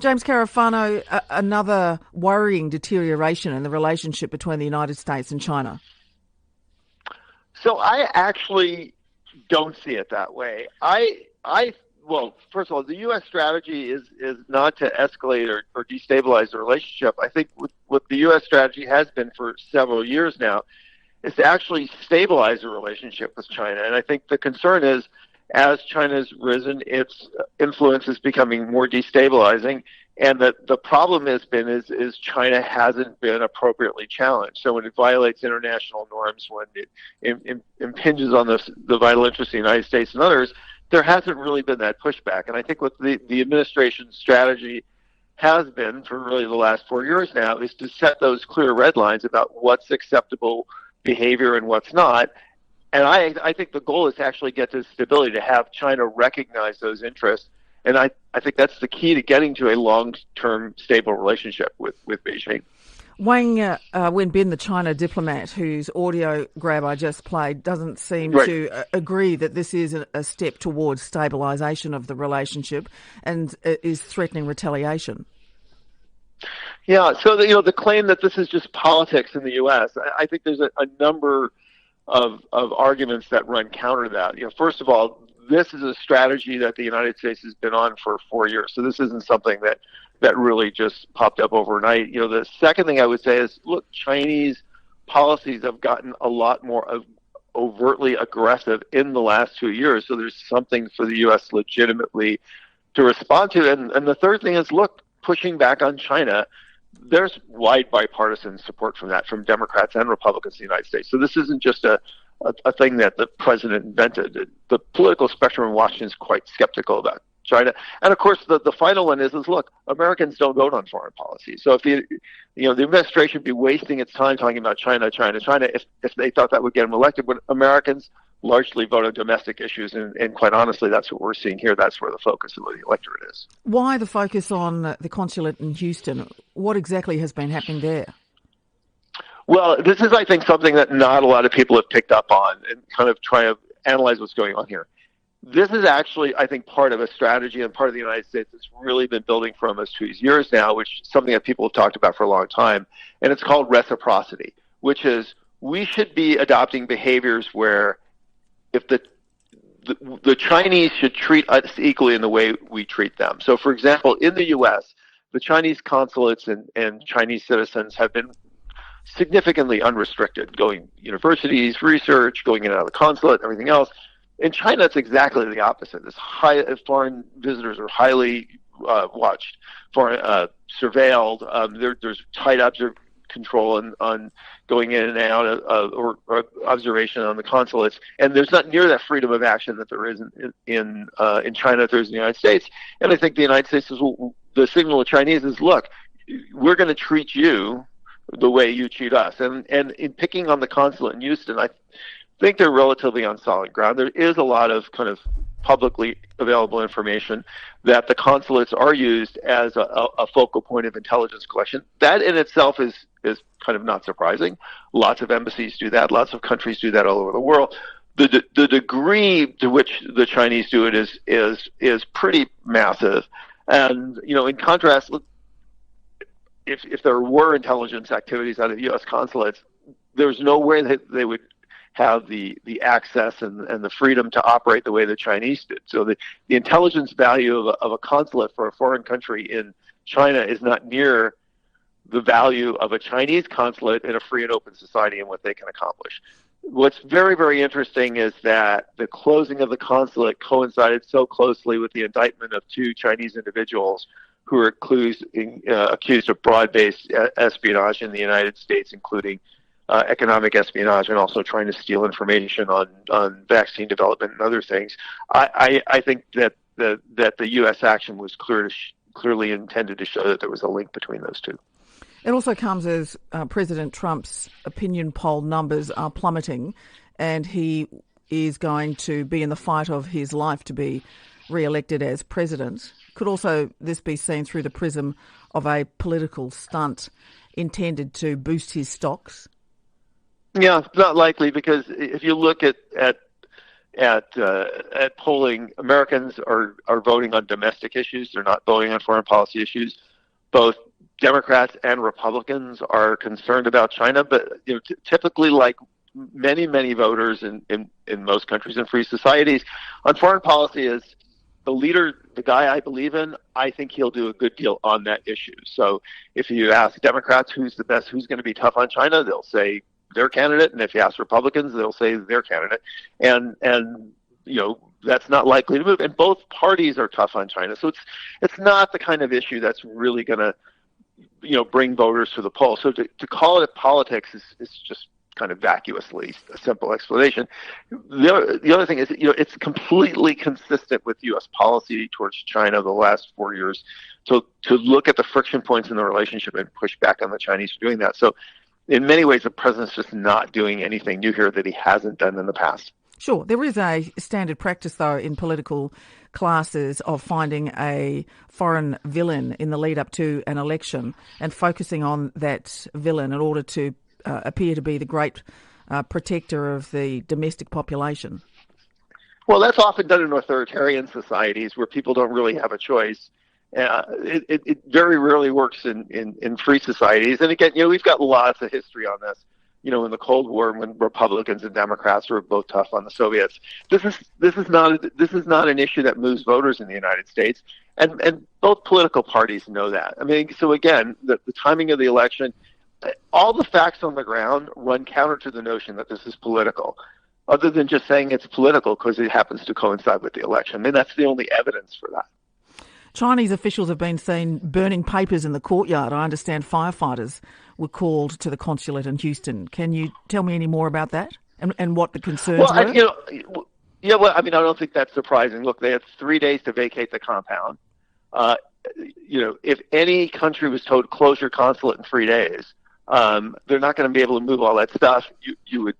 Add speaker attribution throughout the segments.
Speaker 1: James Carafano, another worrying deterioration in the relationship between the United States and China.
Speaker 2: So I actually don't see it that way. Well, first of all, the U.S. strategy is not to escalate or destabilize the relationship. I think what the U.S. strategy has been for several years now is to actually stabilize the relationship with China. And I think the concern is, as China's risen, its influence is becoming more destabilizing. And the problem has been is China hasn't been appropriately challenged. So when it violates international norms, when it impinges on the vital interests of the United States and others, there hasn't really been that pushback. And I think what the administration's strategy has been for really the last 4 years now is to set those clear red lines about what's acceptable behavior and what's not. And I think the goal is to actually get to stability, to have China recognize those interests. And I think that's the key to getting to a long-term stable relationship with Beijing.
Speaker 1: Wang Wenbin, the China diplomat whose audio grab I just played, doesn't seem to agree that this is a step towards stabilisation of the relationship and is threatening retaliation.
Speaker 2: Yeah, so the claim that this is just politics in the U.S., I think there's a number of arguments that run counter to that. First of all, this is a strategy that the United States has been on for 4 years, so this isn't something that really just popped up overnight. The second thing I would say is, look, Chinese policies have gotten a lot more overtly aggressive in the last 2 years, so there's something for the U.S. legitimately to respond to. And the third thing is, look, pushing back on China, there's wide bipartisan support from Democrats and Republicans in the United States. So this isn't just a thing that the president invented. The political spectrum in Washington is quite skeptical about China. And of course, the final one is look, Americans don't vote on foreign policy. So if the administration would be wasting its time talking about China, if they thought that would get them elected, when Americans largely vote on domestic issues, and quite honestly, that's what we're seeing here. That's where the focus of the electorate is.
Speaker 1: Why the focus on the consulate in Houston? What exactly has been happening there?
Speaker 2: Well, this is, I think, something that not a lot of people have picked up on and kind of try to analyze what's going on here. This is actually, I think, part of a strategy and part of the United States that's really been building for almost 2 years now, which is something that people have talked about for a long time, and it's called reciprocity, which is we should be adopting behaviors where if the Chinese should treat us equally in the way we treat them. So, for example, in the U.S., the Chinese consulates and Chinese citizens have been significantly unrestricted, going universities, research, going in and out of the consulate, everything else. In China, it's exactly the opposite. Foreign visitors are highly watched, surveilled. There's tight control on going in and out or observation on the consulates, and there's not near that freedom of action that there is in China, there is in the United States. And I think the United States the signal to Chinese is, look, we're going to treat you the way you treat us. And in picking on the consulate in Houston, I think they're relatively on solid ground. There is a lot of kind of publicly available information that the consulates are used as a focal point of intelligence collection. That in itself is kind of not surprising. Lots of embassies do that. Lots of countries do that all over the world. The degree to which the Chinese do it is pretty massive. And in contrast, if there were intelligence activities out of U.S. consulates, there's no way that they would have the access and the freedom to operate the way the Chinese did. So the intelligence value of a consulate for a foreign country in China is not near the value of a Chinese consulate in a free and open society and what they can accomplish. What's very, very interesting is that the closing of the consulate coincided so closely with the indictment of 2 Chinese individuals who are accused of broad-based espionage in the United States, including economic espionage and also trying to steal information on vaccine development and other things. I think that the U.S. action was clearly intended to show that there was a link between those two.
Speaker 1: It also comes as President Trump's opinion poll numbers are plummeting, and he is going to be in the fight of his life to be re-elected as president. Could also this be seen through the prism of a political stunt intended to boost his stocks?
Speaker 2: Yeah, it's not likely, because if you look at at polling, Americans are voting on domestic issues. They're not voting on foreign policy issues. Both Democrats and Republicans are concerned about China, but typically, like many voters in most countries and free societies, on foreign policy is the leader, the guy I believe in. I think he'll do a good deal on that issue. So if you ask Democrats who's the best, who's going to be tough on China, they'll say their candidate, and if you ask Republicans, they'll say their candidate, and that's not likely to move. And both parties are tough on China, so it's not the kind of issue that's really going to bring voters to the polls. So to call it politics is just kind of vacuously a simple explanation. The other thing is it's completely consistent with U.S. policy towards China the last 4 years to look at the friction points in the relationship and push back on the Chinese for doing that. So in many ways, the president's just not doing anything new here that he hasn't done in the past.
Speaker 1: Sure. There is a standard practice, though, in political classes of finding a foreign villain in the lead up to an election and focusing on that villain in order to appear to be the great protector of the domestic population.
Speaker 2: Well, that's often done in authoritarian societies where people don't really have a choice. It very rarely works in free societies. And again, we've got lots of history on this. In the Cold War, when Republicans and Democrats were both tough on the Soviets, this is not an issue that moves voters in the United States, and both political parties know that. I mean, so again, the timing of the election, all the facts on the ground run counter to the notion that this is political, other than just saying it's political because it happens to coincide with the election. I mean, that's the only evidence for that.
Speaker 1: Chinese officials have been seen burning papers in the courtyard. I understand firefighters were called to the consulate in Houston. Can you tell me any more about that and what the concerns were?
Speaker 2: I don't think that's surprising. Look, they had 3 days to vacate the compound. If any country was told close your consulate in 3 days, they're not going to be able to move all that stuff. You would,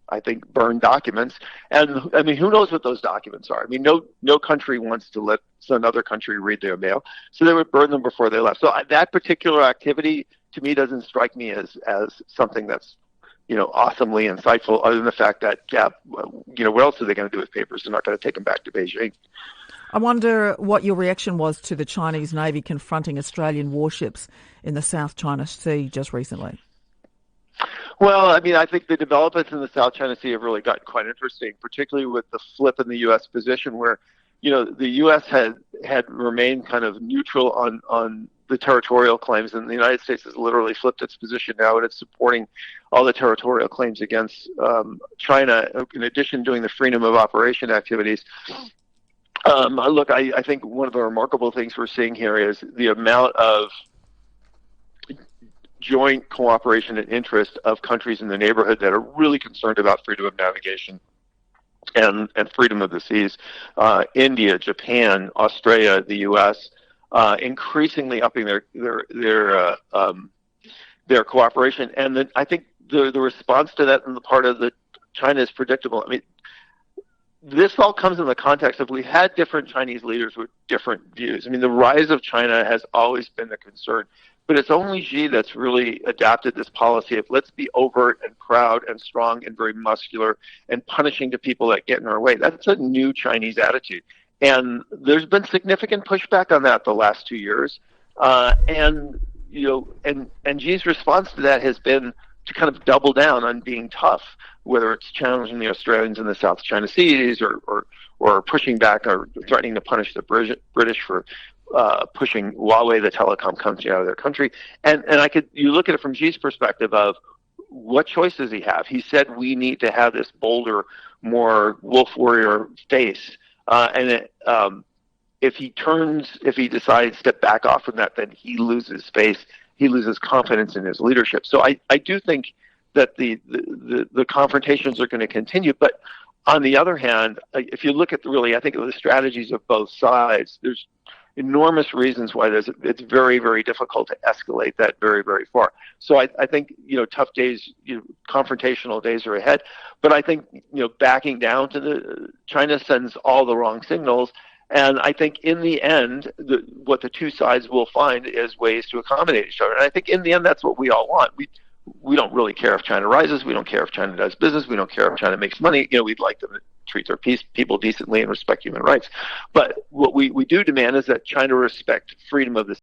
Speaker 2: I think, burn documents. And I mean, who knows what those documents are? I mean, no country wants to let another country read their mail, so they would burn them before they left. So that particular activity, to me, doesn't strike me as something that's awesomely insightful, other than the fact that what else are they going to do with papers? They're not going to take them back to Beijing.
Speaker 1: I wonder what your reaction was to the Chinese Navy confronting Australian warships in the South China Sea just recently.
Speaker 2: Well, I mean, I think the developments in the South China Sea have really gotten quite interesting, particularly with the flip in the U.S. position where, the U.S. had remained kind of neutral on the territorial claims, and the United States has literally flipped its position now, and it's supporting all the territorial claims against China, in addition doing the freedom of operation activities. Look, I think one of the remarkable things we're seeing here is the amount of joint cooperation and interest of countries in the neighborhood that are really concerned about freedom of navigation and freedom of the seas. India, Japan, Australia, the U.S., increasingly upping their cooperation. And then I think the response to that on the part of China is predictable. I mean, this all comes in the context of we had different Chinese leaders with different views. I mean, the rise of China has always been a concern, but it's only Xi that's really adapted this policy of let's be overt and proud and strong and very muscular and punishing the people that get in our way. That's a new Chinese attitude. And there's been significant pushback on that the last 2 years. And Xi's response to that has been to kind of double down on being tough, whether it's challenging the Australians in the South China Seas or pushing back or threatening to punish the British for pushing Huawei, the telecom company, out of their country. And you look at it from Xi's perspective of what choice does he have? He said we need to have this bolder, more wolf warrior face. If he decides to back off from that, then he loses face. He loses confidence in his leadership. So I do think that the confrontations are going to continue. But on the other hand, if you look at I think of the strategies of both sides, there's enormous reasons why it's very, very difficult to escalate that very, very far. So I think, tough days, confrontational days are ahead. But I think, backing down to China sends all the wrong signals. And I think in the end, what the two sides will find is ways to accommodate each other. And I think in the end, that's what we all want. We don't really care if China rises. We don't care if China does business. We don't care if China makes money. We'd like them treats our people decently and respect human rights. But what we do demand is that China respect freedom of the